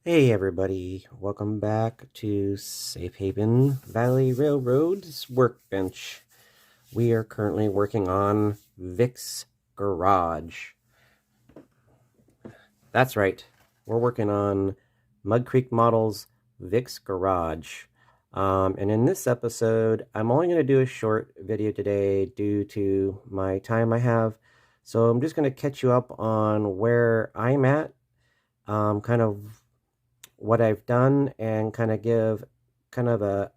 Hey everybody, welcome back to Safe Haven Valley Railroad's workbench. We are currently working on Vic's Garage. That's right, we're working on Mud Creek Models Vic's Garage. And in this episode, I'm only going to do a short video today due to my time I have. So I'm just going to catch you up on where I'm at, kind of what I've done, and kind of give kind of a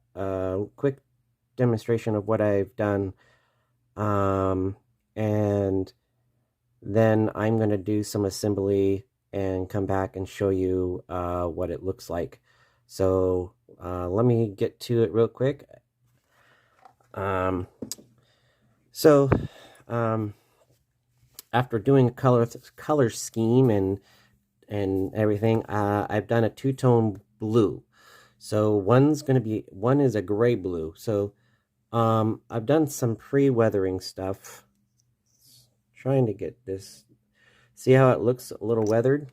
quick demonstration of what I've done. And then I'm going to do some assembly and come back and show you what it looks like. So let me get to it real quick. Um, so after doing a color scheme and everything, I've done a two-tone blue. So one is a gray blue. So I've done some pre-weathering stuff. Trying to get this. See how it looks a little weathered?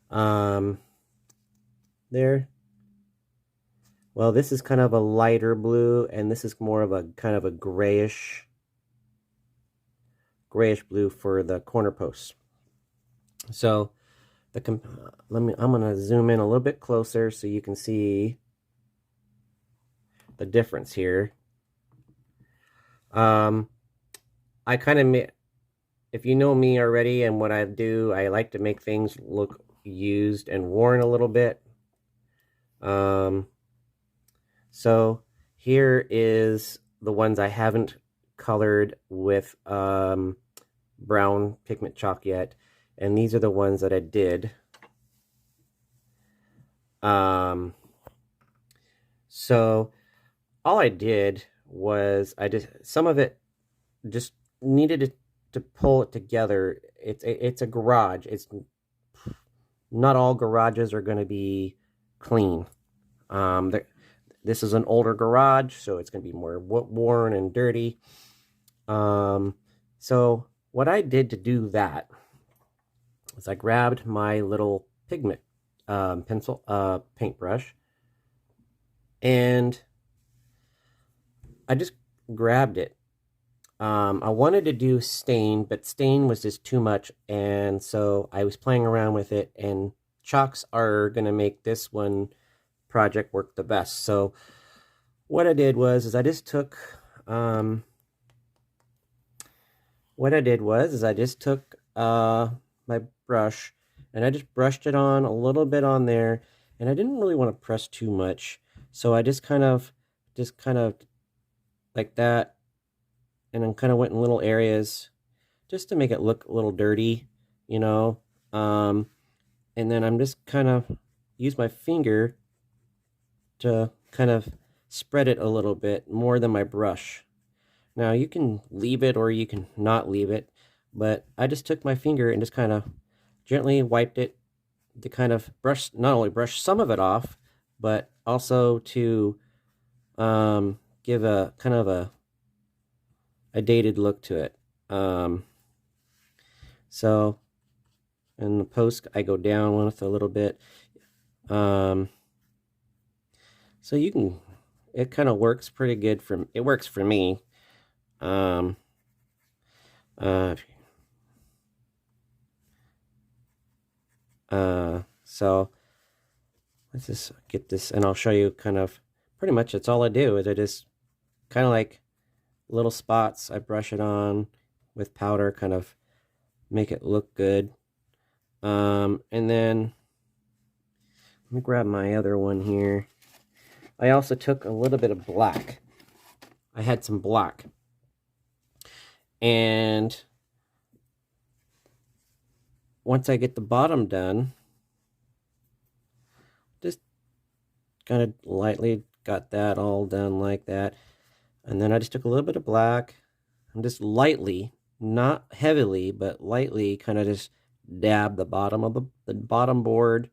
There. Well, this is kind of a lighter blue, and this is more of a kind of a grayish blue for the corner posts. So I'm gonna zoom in a little bit closer so you can see the difference here. I kind of, if you know me already and what I do, I like to make things look used and worn a little bit. So here is the ones I haven't colored with brown pigment chalk yet, and these are the ones that I did. So all I did was some of it just needed to pull it together. It's a garage. It's not all garages are going to be clean. This is an older garage, so it's going to be more worn and dirty. So what I did to do that is I grabbed my little pigment paintbrush, and I just grabbed it. I wanted to do stain, but stain was just too much, and so I was playing around with it, and chalks are going to make this one project work the best. So what I did was I just took my brush, and I just brushed it on a little bit on there, and I didn't really want to press too much, so I just kind of like that, and then kind of went in little areas just to make it look a little dirty, you know. And then I'm just kind of use my finger to kind of spread it a little bit more than my brush. Now you can leave it or you can not leave it, but I just took my finger and just kind of gently wiped it to kind of not only brush some of it off, but also to give a kind of a dated look to it. So in the post, I go down with a little bit. So you can, it kind of works pretty good it works for me. So let's just get this, and I'll show you kind of, pretty much that's all I do is I just kind of like little spots. I brush it on with powder, kind of make it look good. And then let me grab my other one here. I also took a little bit of black. I had some black, and once I get the bottom done, just kind of lightly got that all done like that. And then I just took a little bit of black and just lightly, not heavily, but lightly, kind of just dab the bottom of the bottom board,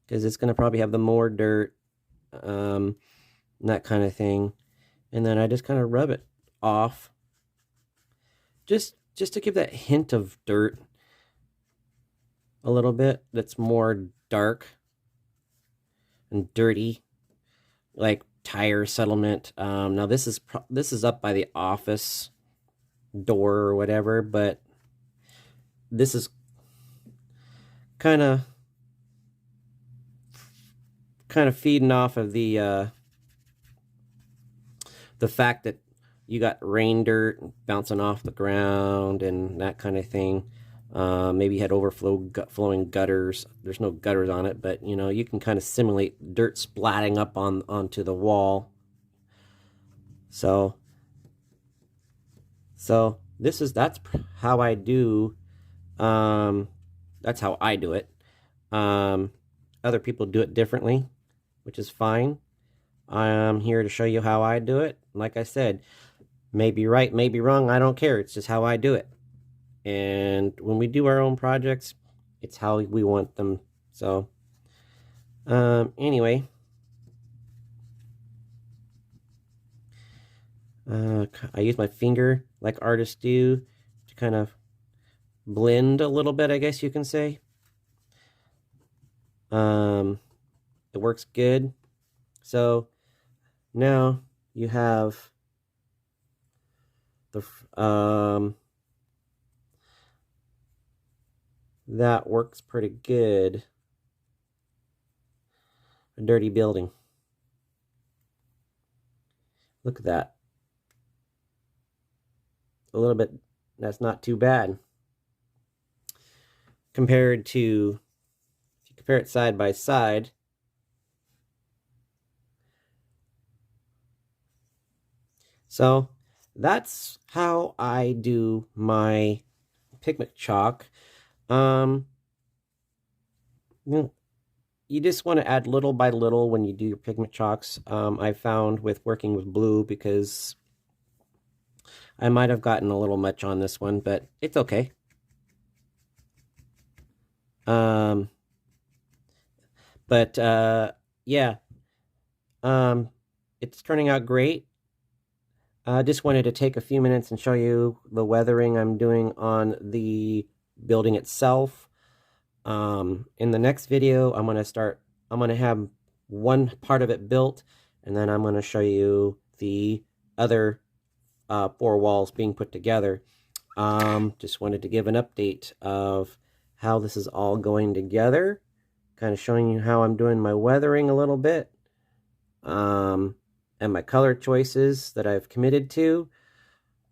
because it's going to probably have the more dirt, that kind of thing. And then I just kind of rub it off, just to give that hint of dirt. a little bit that's more dark and dirty, like tire settlement. Now this is up by the office door or whatever, but this is kind of feeding off of the fact that you got rain dirt bouncing off the ground and that kind of thing. Maybe you had flowing gutters. There's no gutters on it, but you know, you can kind of simulate dirt splatting up onto the wall. So that's how I do. That's how I do it. Other people do it differently, which is fine. I'm here to show you how I do it. Like I said, maybe right, maybe wrong, I don't care. It's just how I do it. And when we do our own projects, it's how we want them. So, anyway, I use my finger like artists do to kind of blend a little bit, I guess you can say. It works good. So now you have the that works pretty good. A dirty building. Look at that. A little bit, that's not too bad. Compared to, if you compare it side by side, so that's how I do my pigment chalk. You know, you just want to add little by little when you do your pigment chalks. I found with working with blue, because I might have gotten a little much on this one, but it's okay. Yeah, it's turning out great. I just wanted to take a few minutes and show you the weathering I'm doing on the building itself. In the next video, I'm going to have one part of it built, and then I'm going to show you the other 4 walls being put together. Just wanted to give an update of how this is all going together, kind of showing you how I'm doing my weathering a little bit, and my color choices that I've committed to.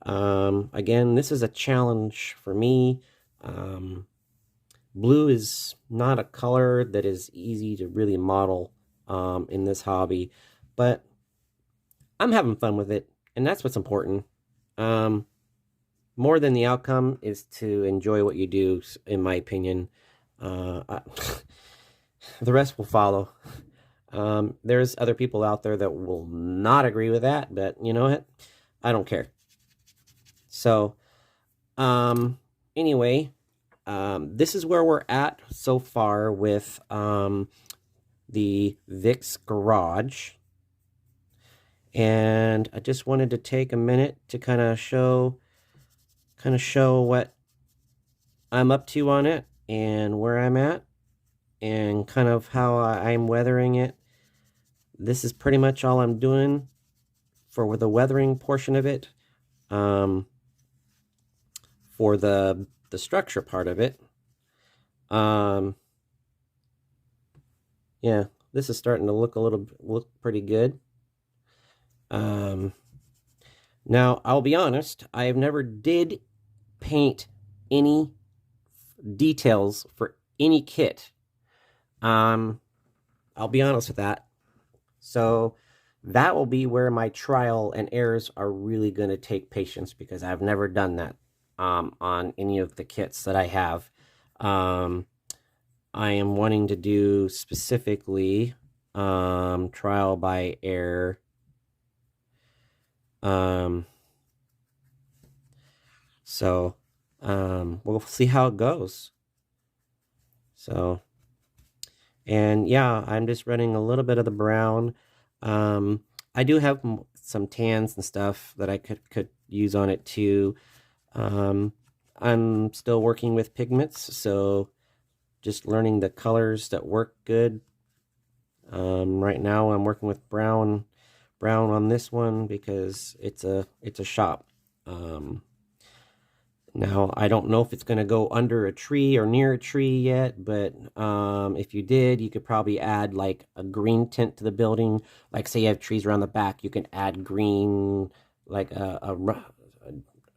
Again, this is a challenge for me. Blue is not a color that is easy to really model in this hobby, but I'm having fun with it, and that's what's important. More than the outcome is to enjoy what you do, in my opinion. The rest will follow. There's other people out there that will not agree with that, but you know what? I don't care. So, anyway, this is where we're at so far with the Vic's garage. And I just wanted to take a minute to kind of show what I'm up to on it and where I'm at and kind of how I'm weathering it. This is pretty much all I'm doing for the weathering portion of it. For the structure part of it, yeah, this is starting to look pretty good. Now I'll be honest, I have never did paint any details for any kit. I'll be honest with that. So that will be where my trial and errors are really going to take patience, because I've never done that on any of the kits that I have. I am wanting to do specifically trial by error. So we'll see how it goes. So, and yeah, I'm just running a little bit of the brown. I do have some tans and stuff that I could use on it too. I'm still working with pigments, so just learning the colors that work good. Right now I'm working with brown on this one because it's a shop. Now I don't know if it's going to go under a tree or near a tree yet, but if you did, you could probably add like a green tint to the building. Like say you have trees around the back, you can add green, like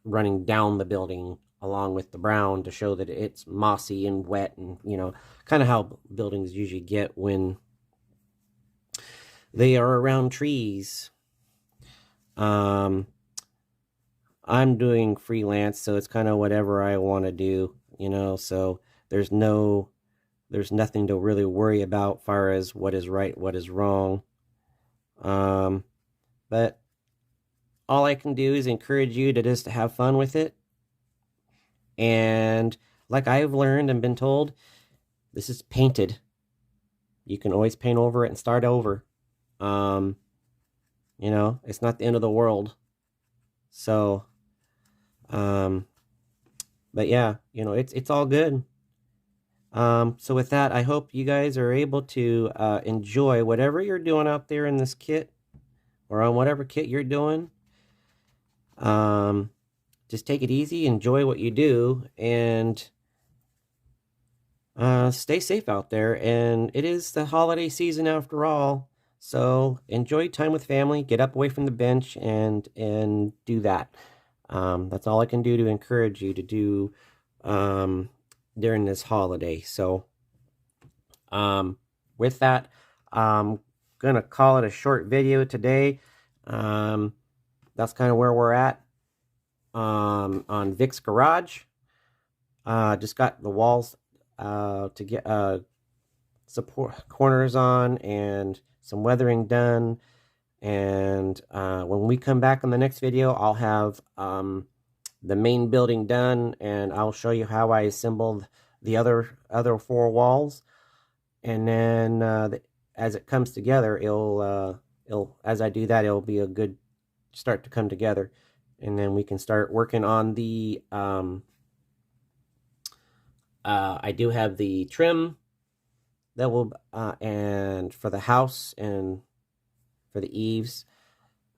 running down the building along with the brown to show that it's mossy and wet, and kind of how buildings usually get when they are around trees. I'm doing freelance, so it's kind of whatever I want to do, so there's nothing to really worry about far as what is right, what is wrong. But all I can do is encourage you to just have fun with it. And like I've learned and been told, this is painted. You can always paint over it and start over. It's not the end of the world. So, but yeah, it's all good. So with that, I hope you guys are able to enjoy whatever you're doing out there in this kit, or on whatever kit you're doing. Just take it easy, enjoy what you do, and stay safe out there. And it is the holiday season after all, so enjoy time with family, get up away from the bench, and do that. That's all I can do to encourage you to do during this holiday. So with that, I'm gonna call it a short video today. That's kind of where we're at on Vic's garage. Just got the walls to get support corners on and some weathering done. And when we come back in the next video, I'll have the main building done, and I'll show you how I assembled the other 4 walls. And then as it comes together, it'll as I do that, it'll be a good start to come together, and then we can start working on the I do have the trim that will and for the house and for the eaves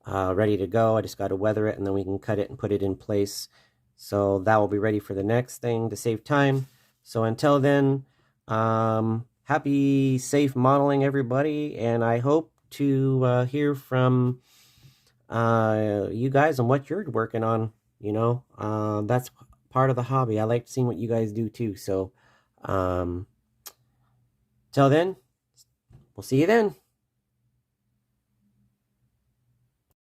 ready to go. I just got to weather it, and then we can cut it and put it in place. So that will be ready for the next thing to save time. So until then, happy safe modeling, everybody, and I hope to hear from you guys on what you're working on. That's part of the hobby. I like seeing what you guys do too. So till then, we'll see you then.